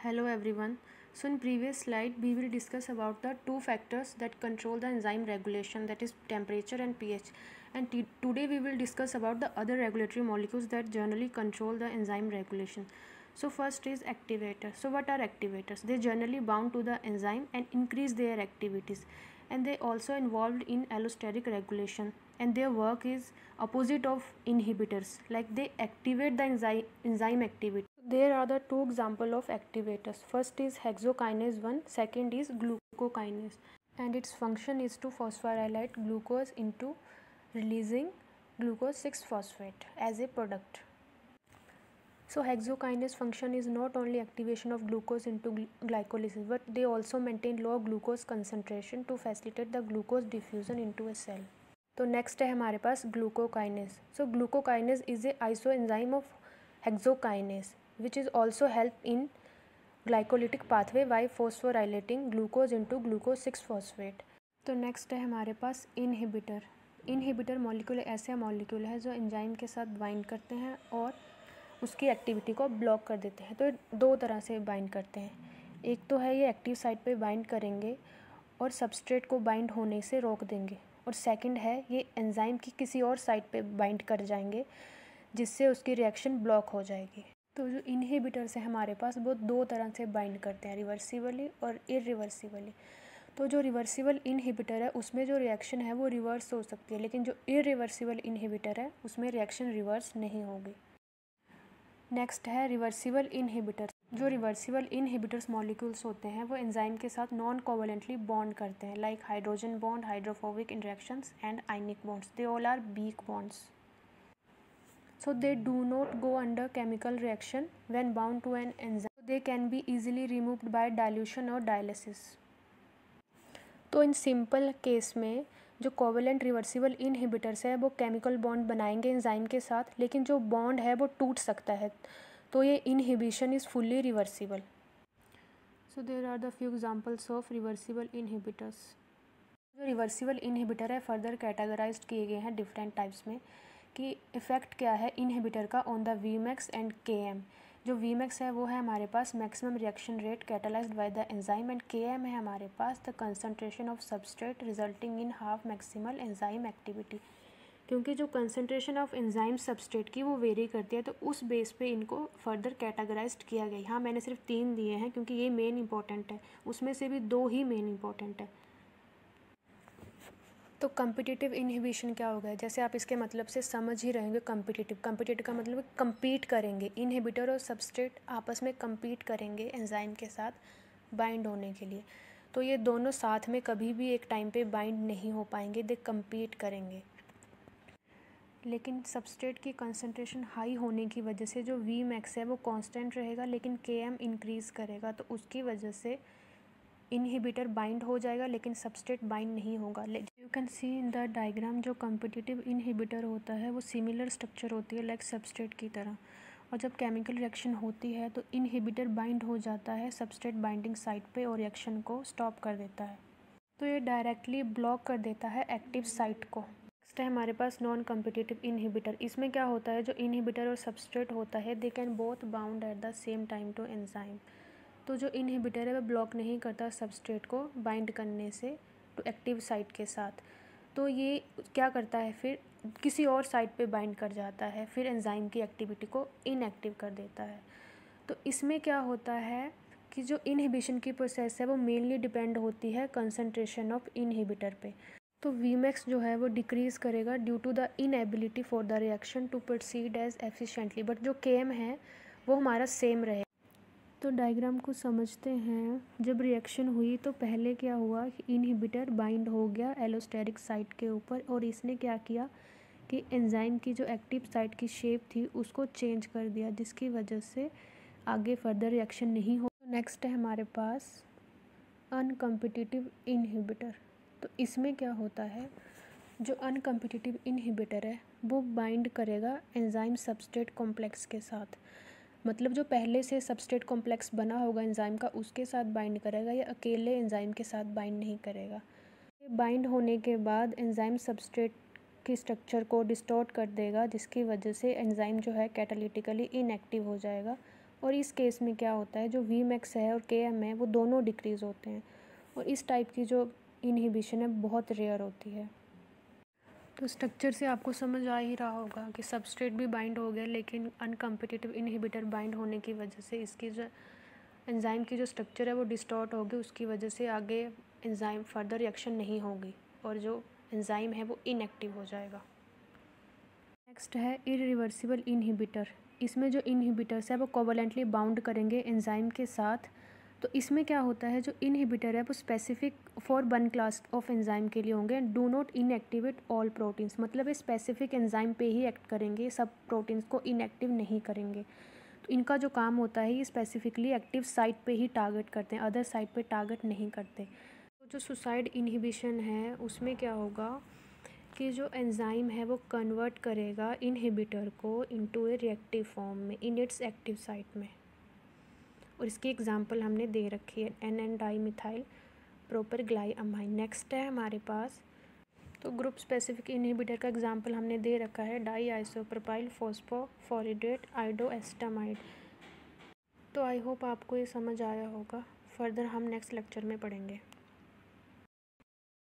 Hello everyone. So in previous slide we will discuss about the two factors that control the enzyme regulation, that is temperature and pH. And today we will discuss about the other regulatory molecules that generally control the enzyme regulation. So first is activators. So what are activators? They generally bound to the enzyme and increase their activities, and they also involved in allosteric regulation, and their work is opposite of inhibitors, like they activate the enzyme activity. There are the two examples of activators. First is hexokinase 1, second is glucokinase, and its function is to phosphorylate glucose into releasing glucose 6-phosphate as a product. So hexokinase function is not only activation of glucose into glycolysis, but they also maintain low glucose concentration to facilitate the glucose diffusion into a cell. तो next है हमारे पास glucokinase. So glucokinase is a isoenzyme of hexokinase which is also help in glycolytic pathway by phosphorylating glucose into glucose 6-phosphate. तो next है हमारे पास inhibitor. Inhibitor molecule ऐसे molecule है जो एंजाइम के साथ बाइंड करते हैं और उसकी एक्टिविटी को ब्लॉक कर देते हैं. तो दो तरह से बाइंड करते हैं. एक तो है ये एक्टिव साइट पे बाइंड करेंगे और सबस्ट्रेट को बाइंड होने से रोक देंगे, और सेकंड है ये एंजाइम की किसी और साइट पे बाइंड कर जाएंगे जिससे उसकी रिएक्शन ब्लॉक हो जाएगी. तो जो इनहिबिटर्स है हमारे पास वो दो तरह से बाइंड करते हैं, रिवर्सिबली और इरिवर्सिबली. तो जो रिवर्सिबल इनहिबिटर है उसमें जो रिएक्शन है वो रिवर्स हो सकती है, लेकिन जो इरिवर्सिबल इनहिबिटर है उसमें रिएक्शन रिवर्स नहीं होगी. नेक्स्ट है रिवर्सिबल इनहिबिटर. जो रिवर्सिबल इनहिबिटर्स मॉलिक्यूल्स होते हैं वो एंजाइम के साथ नॉन कोवेलेंटली बॉन्ड करते हैं, like hydrogen bond, hydrophobic interactions and ionic bonds. They all are weak bonds. So they do not go under chemical reaction when bound to an enzyme. They can be easily removed by dilution or dialysis. तो in simple case में जो covalent reversible inhibitors है वो chemical bond बनाएंगे enzyme के साथ, लेकिन जो बॉन्ड है वो टूट सकता है, तो ये inhibition is fully reversible. So there are the few examples of reversible inhibitors. जो रिवर्सिबल इनहिबिटर है फर्दर कैटेगराइज्ड किए गए हैं डिफरेंट टाइप्स में कि इफ़ेक्ट क्या है इनहिबिटर का on the Vmax and Km. जो वीमैक्स है वो है हमारे पास maximum reaction rate catalysed by the enzyme, and Km है हमारे पास the concentration of substrate resulting in half maximal enzyme activity. क्योंकि जो कंसंट्रेशन ऑफ एंजाइम सबस्ट्रेट की वो वेरी करती है, तो उस बेस पे इनको फर्दर कैटेगराइज्ड किया गया. हाँ, मैंने सिर्फ 3 दिए हैं क्योंकि ये मेन इंपॉर्टेंट है, उसमें से भी 2 ही मेन इंपॉर्टेंट है. तो कम्पिटिटिव इनहिबिशन क्या होगा, जैसे आप इसके मतलब से समझ ही रहेंगे. कम्पिटिटिव का मतलब कम्पीट करेंगे, इनहिबिटर और सबस्ट्रेट आपस में कम्पीट करेंगे एंजाइम के साथ बाइंड होने के लिए. तो ये दोनों साथ में कभी भी एक टाइम पे बाइंड नहीं हो पाएंगे, दे कम्पीट करेंगे. लेकिन सबस्ट्रेट की कंसंट्रेशन हाई होने की वजह से जो वी मैक्स है वो कांस्टेंट रहेगा, लेकिन के एम इंक्रीज़ करेगा, तो उसकी वजह से इनहिबिटर बाइंड हो जाएगा लेकिन सबस्ट्रेट बाइंड नहीं होगा. You can see in the diagram जो कम्पिटिटिव इनहिबिटर होता है वो सिमिलर स्ट्रक्चर होती है लाइक सबस्ट्रेट की तरह, और जब केमिकल रिएक्शन होती है तो इनहिबिटर बाइंड हो जाता है सबस्ट्रेट बाइंडिंग साइट पे और रिएक्शन को स्टॉप कर देता है. तो ये डायरेक्टली ब्लॉक कर देता है एक्टिव साइट को. नेक्स्ट है हमारे पास नॉन कम्पिटिटिव इनहिबिटर. इसमें क्या होता है, जो इनहिबिटर और सबस्ट्रेट होता है they can both bound at the same time to enzyme. तो जो इनहिबिटर है वह ब्लॉक नहीं करता सबस्ट्रेट को बाइंड करने से टू एक्टिव साइट के साथ, तो ये क्या करता है फिर किसी और साइट पे बाइंड कर जाता है, फिर एंजाइम की एक्टिविटी को इनएक्टिव कर देता है. तो इसमें क्या होता है कि जो इनहिबिशन की प्रोसेस है वो मेनली डिपेंड होती है कंसंट्रेशन ऑफ इनहिबिटर पे. तो वीमैक्स जो है वो डिक्रीज़ करेगा due to the inability for the reaction to proceed as efficiently, but जो केएम है वो हमारा सेम रहे. तो डायग्राम को समझते हैं. जब रिएक्शन हुई तो पहले क्या हुआ कि इनहिबिटर बाइंड हो गया एलोस्टेरिक साइट के ऊपर, और इसने क्या किया कि एंजाइम की जो एक्टिव साइट की शेप थी उसको चेंज कर दिया, जिसकी वजह से आगे फर्दर रिएक्शन नहीं हो. नेक्स्ट है हमारे पास अनकम्पिटिटिव इनहिबिटर. तो इसमें क्या होता है, जो अनकम्पिटिटिव इनहिबिटर है वो बाइंड करेगा एंजाइम सबस्ट्रेट कॉम्प्लेक्स के साथ. मतलब जो पहले से सबस्ट्रेट कॉम्प्लेक्स बना होगा एंजाइम का उसके साथ बाइंड करेगा, या अकेले एंजाइम के साथ बाइंड नहीं करेगा. बाइंड होने के बाद एंजाइम सबस्ट्रेट की स्ट्रक्चर को डिस्टॉर्ट कर देगा, जिसकी वजह से एंजाइम जो है कैटालिटिकली इनएक्टिव हो जाएगा और इस केस में क्या होता है, जो Vmax है और Km है वो दोनों डिक्रीज़ होते हैं, और इस टाइप की जो इनहिबिशन है बहुत रेयर होती है। तो स्ट्रक्चर से आपको समझ आ ही रहा होगा कि सबस्ट्रेट भी बाइंड हो गया, लेकिन अनकम्पिटिटिव इनहिबिटर बाइंड होने की वजह से इसकी जो एंजाइम की जो स्ट्रक्चर है वो डिस्टॉर्ट होगी, उसकी वजह से आगे एंजाइम फर्दर रिएक्शन नहीं होगी और जो एंजाइम है वो इनएक्टिव हो जाएगा। नेक्स्ट है इरिवर्सिबल इनहिबिटर। इसमें जो इनहिबिटर्स है वो कोवलेंटली बाउंड करेंगे एंजाइम के साथ। तो इसमें क्या होता है, जो इनहिबिटर है वो specific for one class of enzyme के लिए होंगे, do not inactivate all proteins, मतलब ये स्पेसिफिक एंजाइम पे ही एक्ट करेंगे, सब प्रोटीन्स को इनएक्टिव नहीं करेंगे। तो इनका जो काम होता है ये स्पेसिफिकली एक्टिव साइट पे ही टारगेट करते हैं, अदर साइट पे टारगेट नहीं करते। तो जो सुसाइड इनहिबिशन है उसमें क्या होगा कि जो एंजाइम है वो कन्वर्ट करेगा इनहिबिटर को इनटू ए रिएक्टिव फॉर्म में इन इट्स एक्टिव साइट में, और इसकी एग्जांपल हमने दे रखी है NN डाईमिथाइल प्रोपरग्लाइअमाइन। नेक्स्ट है हमारे पास, तो ग्रुप स्पेसिफिक इनहिबिटर का एग्जांपल हमने दे रखा है डाई आइसोप्रोपाइल फॉस्फोफोरिडेट आइडोएस्टामाइड। तो आई होप आपको ये समझ आया होगा। फर्दर हम नेक्स्ट लेक्चर में पढ़ेंगे।